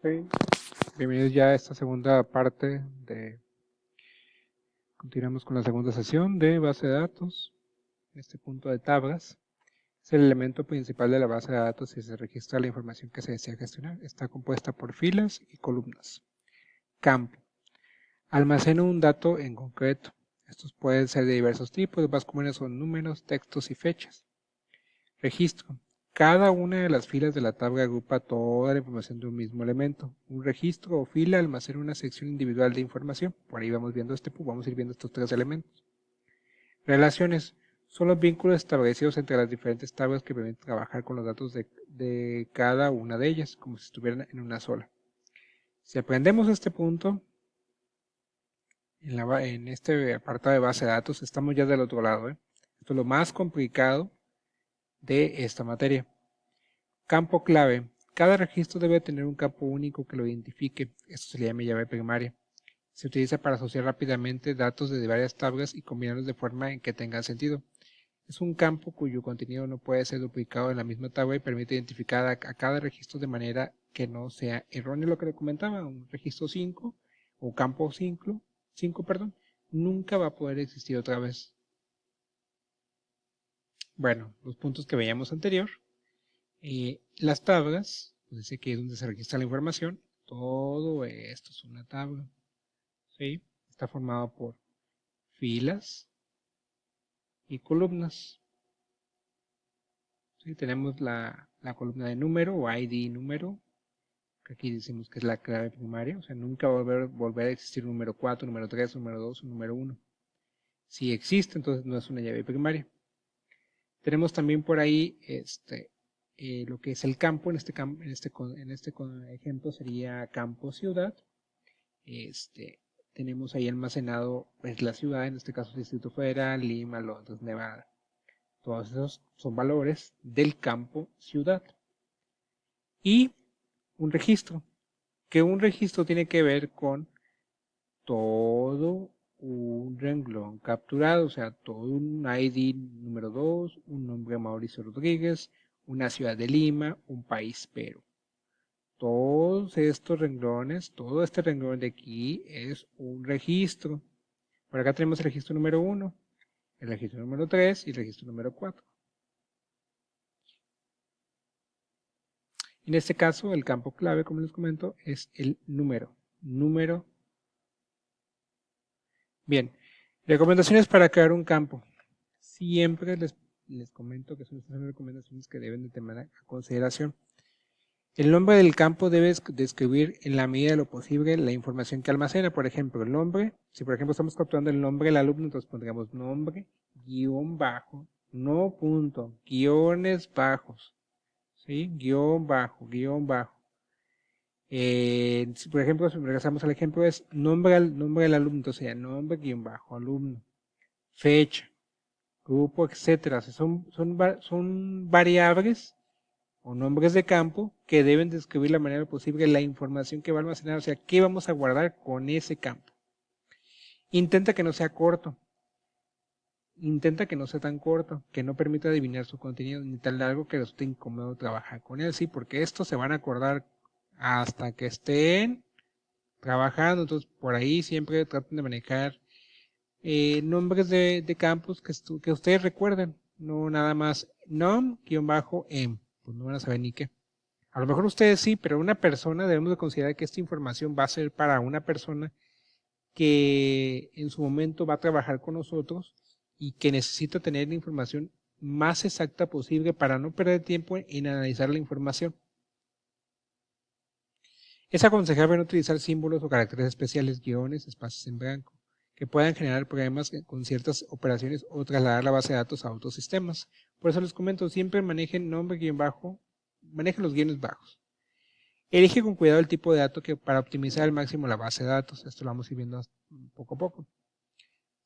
Ok. Bienvenidos ya a esta segunda parte continuamos con la segunda sesión de base de datos. En este punto de tablas es el elemento principal de la base de datos y se registra la información que se desea gestionar. Está compuesta por filas y columnas. Campo. Almacena un dato en concreto. Estos pueden ser de diversos tipos, los más comunes son números, textos y fechas. Registro. Cada una de las filas de la tabla agrupa toda la información de un mismo elemento. Un registro o fila almacena una sección individual de información. Por ahí vamos viendo vamos a ir viendo estos tres elementos. Relaciones. Son los vínculos establecidos entre las diferentes tablas que permiten trabajar con los datos de cada una de ellas, como si estuvieran en una sola. Si aprendemos este punto, en este apartado de base de datos, estamos ya del otro lado. Esto es lo más complicado de esta materia. Campo clave. Cada registro debe tener un campo único que lo identifique. Esto se le llama llave primaria. Se utiliza para asociar rápidamente datos de varias tablas y combinarlos de forma en que tengan sentido. Es un campo cuyo contenido no puede ser duplicado en la misma tabla y permite identificar a cada registro de manera que no sea erróneo. Lo que le comentaba, un registro 5 o campo 5, nunca va a poder existir otra vez. Bueno, los puntos que veíamos anterior. Las tablas, pues dice que es donde se registra la información. Todo esto es una tabla. ¿Sí? Está formado por filas y columnas. ¿Sí? Tenemos la columna de número o ID número, que aquí decimos que es la clave primaria. O sea, nunca va a volver a existir número 4, número 3, número 2 o número 1. Si existe, entonces no es una llave primaria. Tenemos también por ahí lo que es el campo. En este ejemplo sería campo ciudad. Tenemos ahí almacenado pues, la ciudad, en este caso Distrito Federal, Lima, Londres, Nevada. Todos esos son valores del campo ciudad. Y un registro, que un registro tiene que ver con todo un renglón capturado, o sea, todo un ID número 2, un nombre Mauricio Rodríguez, una ciudad de Lima, un país Perú. Todos estos renglones, todo este renglón de aquí es un registro. Por acá tenemos el registro número 1, el registro número 3 y el registro número 4. En este caso, el campo clave, como les comento, es el número. Bien, recomendaciones para crear un campo. Siempre les comento que son estas recomendaciones que deben de tener a consideración. El nombre del campo debe describir en la medida de lo posible la información que almacena. Por ejemplo, el nombre, si por ejemplo estamos capturando el nombre del alumno, entonces pondríamos nombre, guión bajo, no punto, guiones bajos, ¿sí? Guión bajo. Si por ejemplo, si regresamos al ejemplo, es nombre del alumno, entonces sería nombre, guión bajo, alumno, fecha, grupo, etcétera. Son variables o nombres de campo que deben describir la manera posible la información que va a almacenar, o sea, qué vamos a guardar con ese campo. Intenta que no sea corto. Intenta que no sea tan corto, que no permita adivinar su contenido, ni tan largo que resulte incómodo trabajar con él, sí, porque estos se van a acordar hasta que estén trabajando, entonces por ahí siempre traten de manejar nombres de campos que ustedes recuerden, no nada más nom-em, pues no van a saber ni qué. A lo mejor ustedes sí, pero una persona debemos de considerar que esta información va a ser para una persona que en su momento va a trabajar con nosotros y que necesita tener la información más exacta posible para no perder tiempo en analizar la información. Es aconsejable no utilizar símbolos o caracteres especiales, guiones, espacios en blanco, que puedan generar problemas con ciertas operaciones o trasladar la base de datos a otros sistemas. Por eso les comento, siempre manejen nombre, guión bajo, manejen los guiones bajos. Elige con cuidado el tipo de dato para optimizar al máximo la base de datos. Esto lo vamos a ir viendo poco a poco.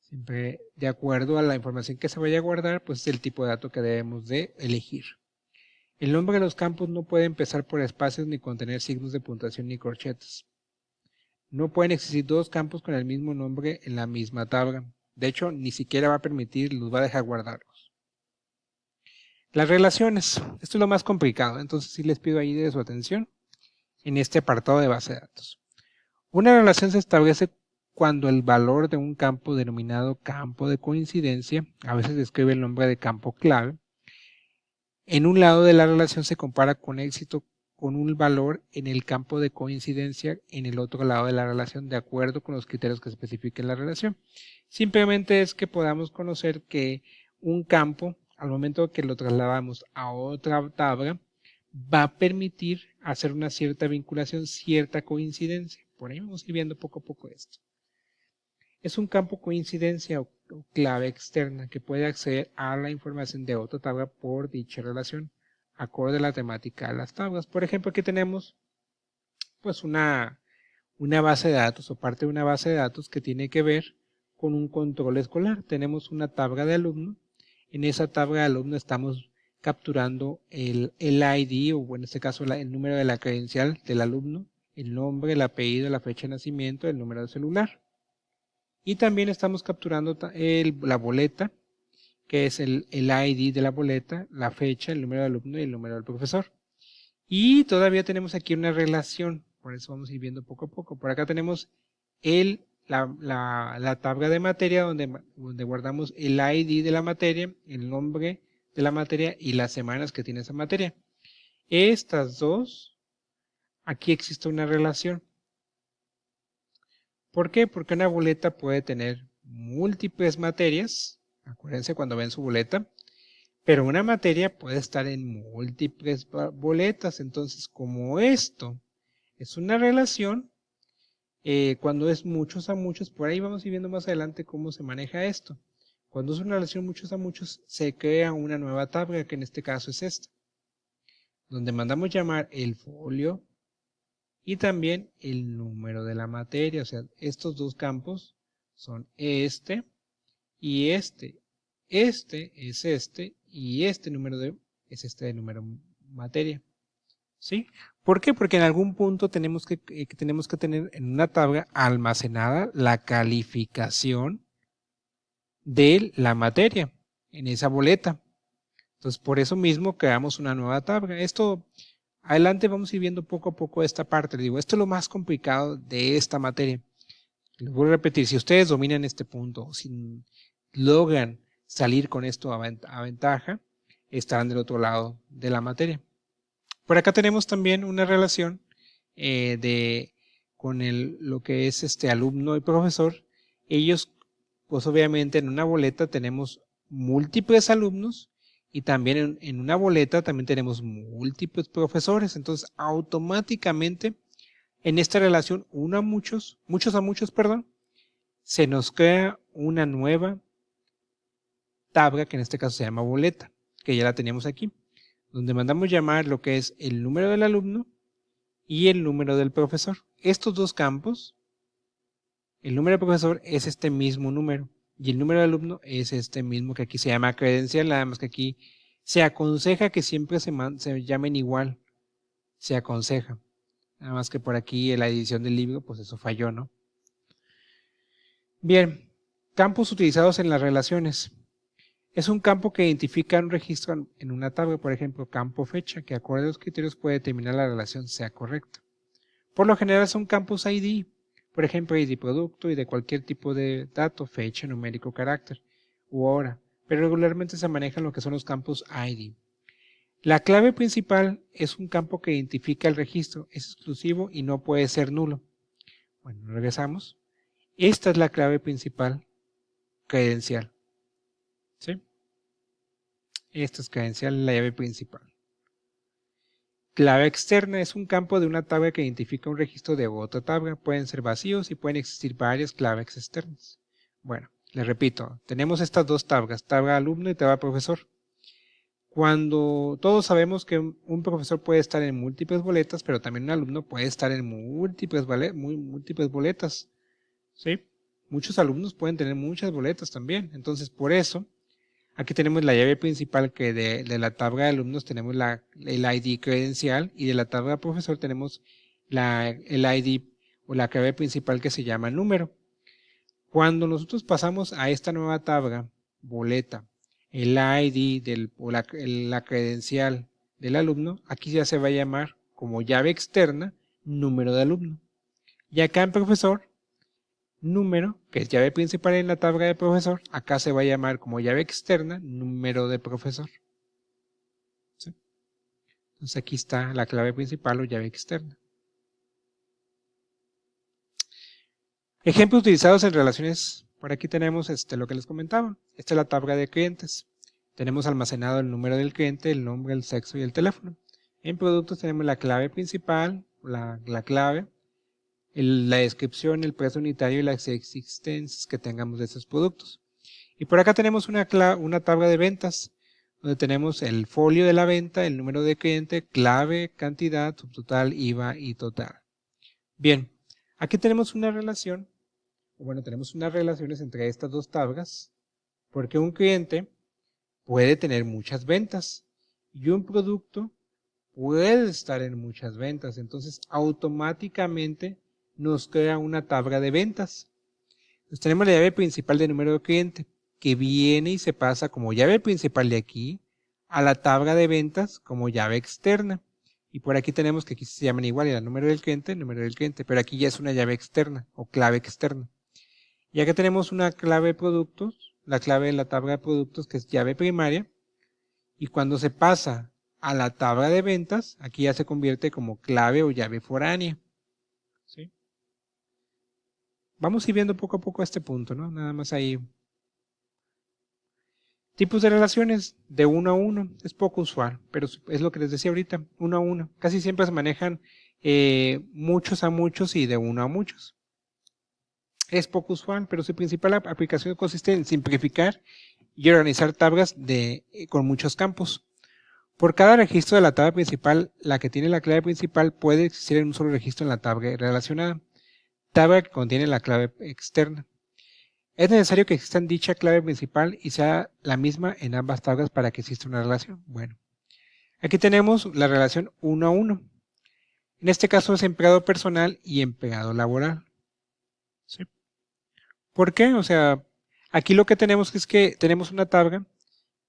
Siempre de acuerdo a la información que se vaya a guardar, pues es el tipo de dato que debemos de elegir. El nombre de los campos no puede empezar por espacios ni contener signos de puntuación ni corchetes. No pueden existir dos campos con el mismo nombre en la misma tabla. De hecho, ni siquiera va a permitir, los va a dejar guardarlos. Las relaciones. Esto es lo más complicado, entonces sí les pido ahí de su atención. en este apartado de base de datos. Una relación se establece cuando el valor de un campo denominado campo de coincidencia, a veces describe el nombre de campo clave, en un lado de la relación se compara con éxito con un valor en el campo de coincidencia en el otro lado de la relación de acuerdo con los criterios que especifiquen la relación. Simplemente es que podamos conocer que un campo, al momento que lo trasladamos a otra tabla, va a permitir hacer una cierta vinculación, cierta coincidencia. Por ahí vamos a ir viendo poco a poco esto. Es un campo coincidencia o clave externa que puede acceder a la información de otra tabla por dicha relación, acorde a la temática de las tablas. Por ejemplo, aquí tenemos pues una base de datos o parte de una base de datos que tiene que ver con un control escolar. Tenemos una tabla de alumno. En esa tabla de alumno estamos capturando el ID, o en este caso el número de la credencial del alumno, el nombre, el apellido, la fecha de nacimiento, el número de celular. Y también estamos capturando la boleta, que es el ID de la boleta, la fecha, el número del alumno y el número del profesor. Y todavía tenemos aquí una relación, por eso vamos a ir viendo poco a poco. Por acá tenemos la tabla de materia donde guardamos el ID de la materia, el nombre de la materia y las semanas que tiene esa materia. Estas dos, aquí existe una relación. ¿Por qué? Porque una boleta puede tener múltiples materias, acuérdense cuando ven su boleta, pero una materia puede estar en múltiples boletas. Entonces, como esto es una relación, cuando es muchos a muchos, por ahí vamos a ir viendo más adelante cómo se maneja esto. Cuando es una relación muchos a muchos, se crea una nueva tabla, que en este caso es esta, donde mandamos llamar el folio y también el número de la materia. O sea, estos dos campos son este y este. Este es este y este número es este de número materia. ¿Sí? ¿Por qué? Porque en algún punto tenemos que tener en una tabla almacenada la calificación de la materia en esa boleta. Entonces, por eso mismo creamos una nueva tabla. Esto, adelante vamos a ir viendo poco a poco esta parte. Les digo, esto es lo más complicado de esta materia. Les voy a repetir, si ustedes dominan este punto, si logran salir con esto a ventaja, estarán del otro lado de la materia. Por acá tenemos también una relación con lo que es alumno y profesor. Ellos, pues obviamente en una boleta tenemos múltiples alumnos y también en una boleta también tenemos múltiples profesores. Entonces, automáticamente en esta relación, muchos a muchos, perdón, se nos crea una nueva tabla que en este caso se llama boleta, que ya la teníamos aquí, donde mandamos llamar lo que es el número del alumno y el número del profesor. Estos dos campos, el número del profesor es este mismo número y el número del alumno es este mismo que aquí se llama credencial, nada más que aquí se aconseja que siempre se llamen igual, se aconseja. Nada más que por aquí en la edición del libro, pues eso falló, ¿no? Bien, campos utilizados en las relaciones. Es un campo que identifica un registro en una tabla, por ejemplo, campo fecha, que acorde a los criterios puede determinar la relación sea correcta. Por lo general son campos ID, por ejemplo, ID producto y de cualquier tipo de dato, fecha, numérico, carácter u hora, pero regularmente se manejan lo que son los campos ID. La clave principal es un campo que identifica el registro, es exclusivo y no puede ser nulo. Bueno, regresamos. Esta es la clave principal credencial. ¿Sí? Esta es credencial, la llave principal. Clave externa es un campo de una tabla que identifica un registro de otra tabla. Pueden ser vacíos y pueden existir varias claves externas. Bueno, les repito, tenemos estas dos tablas, tabla alumno y tabla profesor. Cuando todos sabemos que un profesor puede estar en múltiples boletas, pero también un alumno puede estar en múltiples boletas. ¿Sí? Muchos alumnos pueden tener muchas boletas también. Entonces, por eso, aquí tenemos la llave principal que de la tabla de alumnos tenemos el ID credencial y de la tabla de profesor tenemos el ID o la clave principal que se llama número. Cuando nosotros pasamos a esta nueva tabla, boleta, el ID o la credencial del alumno, aquí ya se va a llamar como llave externa número de alumno. Y acá en profesor, número, que es llave principal en la tabla de profesor, acá se va a llamar como llave externa, número de profesor. ¿Sí? Entonces aquí está la clave principal o llave externa. Ejemplos utilizados en relaciones. Por aquí tenemos lo que les comentaba. Esta es la tabla de clientes. Tenemos almacenado el número del cliente, el nombre, el sexo y el teléfono. En productos tenemos la clave principal, la clave, la descripción, el precio unitario y las existencias que tengamos de esos productos. Y por acá tenemos una tabla de ventas, donde tenemos el folio de la venta, el número de cliente, clave, cantidad, subtotal, IVA y total. Bien, aquí tenemos una relación. Bueno, tenemos unas relaciones entre estas dos tablas, porque un cliente puede tener muchas ventas y un producto puede estar en muchas ventas. Entonces, automáticamente nos crea una tabla de ventas. Entonces, tenemos la llave principal de número de cliente, que viene y se pasa como llave principal de aquí a la tabla de ventas como llave externa. Y por aquí tenemos que aquí se llaman igual, el número del cliente, pero aquí ya es una llave externa o clave externa. Y acá tenemos una clave de productos, la clave de la tabla de productos que es llave primaria, y cuando se pasa a la tabla de ventas, aquí ya se convierte como clave o llave foránea. ¿Sí? Vamos a ir viendo poco a poco este punto, ¿no? Nada más ahí. Tipos de relaciones de uno a uno, es poco usual, pero es lo que les decía ahorita, uno a uno. Casi siempre se manejan muchos a muchos y de uno a muchos. Es poco usual, pero su principal aplicación consiste en simplificar y organizar tablas con muchos campos. Por cada registro de la tabla principal, la que tiene la clave principal puede existir en un solo registro en la tabla relacionada, tabla que contiene la clave externa. Es necesario que exista dicha clave principal y sea la misma en ambas tablas para que exista una relación. Bueno, aquí tenemos la relación 1 a 1. En este caso es empleado personal y empleado laboral. ¿Sí? ¿Por qué? O sea, aquí lo que tenemos es que tenemos una tabla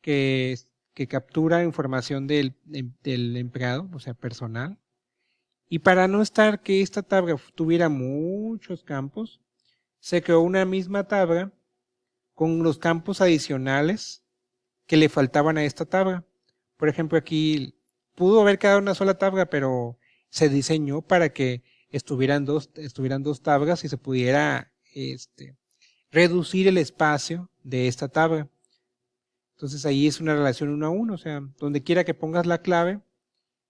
que captura información del empleado, o sea, personal. Y para no estar que esta tabla tuviera muchos campos, se creó una misma tabla con los campos adicionales que le faltaban a esta tabla. Por ejemplo, aquí pudo haber quedado una sola tabla, pero se diseñó para que estuvieran dos tablas y se pudiera reducir el espacio de esta tabla. Entonces ahí es una relación 1 a 1, o sea, donde quiera que pongas la clave,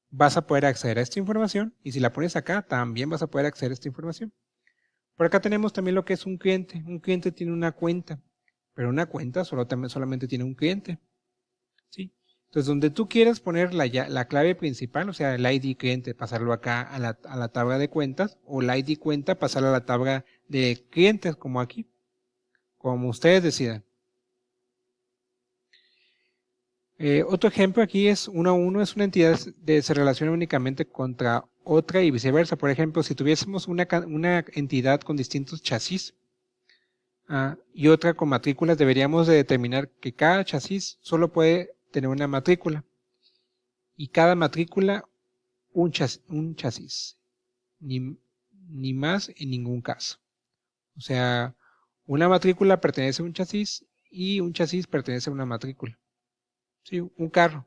vas a poder acceder a esta información, y si la pones acá, también vas a poder acceder a esta información. Por acá tenemos también lo que es un cliente. Un cliente tiene una cuenta, pero una cuenta solamente tiene un cliente. ¿Sí? Entonces, donde tú quieras poner la clave principal, o sea, el ID cliente, pasarlo acá a la tabla de cuentas, o la ID cuenta, pasarlo a la tabla de clientes, como aquí, como ustedes decidan. Otro ejemplo aquí es 1 a 1, es una entidad que se relaciona únicamente contra otra y viceversa. Por ejemplo, si tuviésemos una entidad con distintos chasis y otra con matrículas, deberíamos de determinar que cada chasis solo puede tener una matrícula y cada matrícula un chasis, ni más en ningún caso. O sea, una matrícula pertenece a un chasis y un chasis pertenece a una matrícula. Sí, un carro.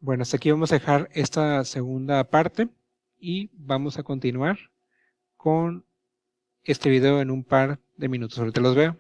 Bueno, hasta aquí vamos a dejar esta segunda parte y vamos a continuar con este video en un par de minutos. Ahorita los veo.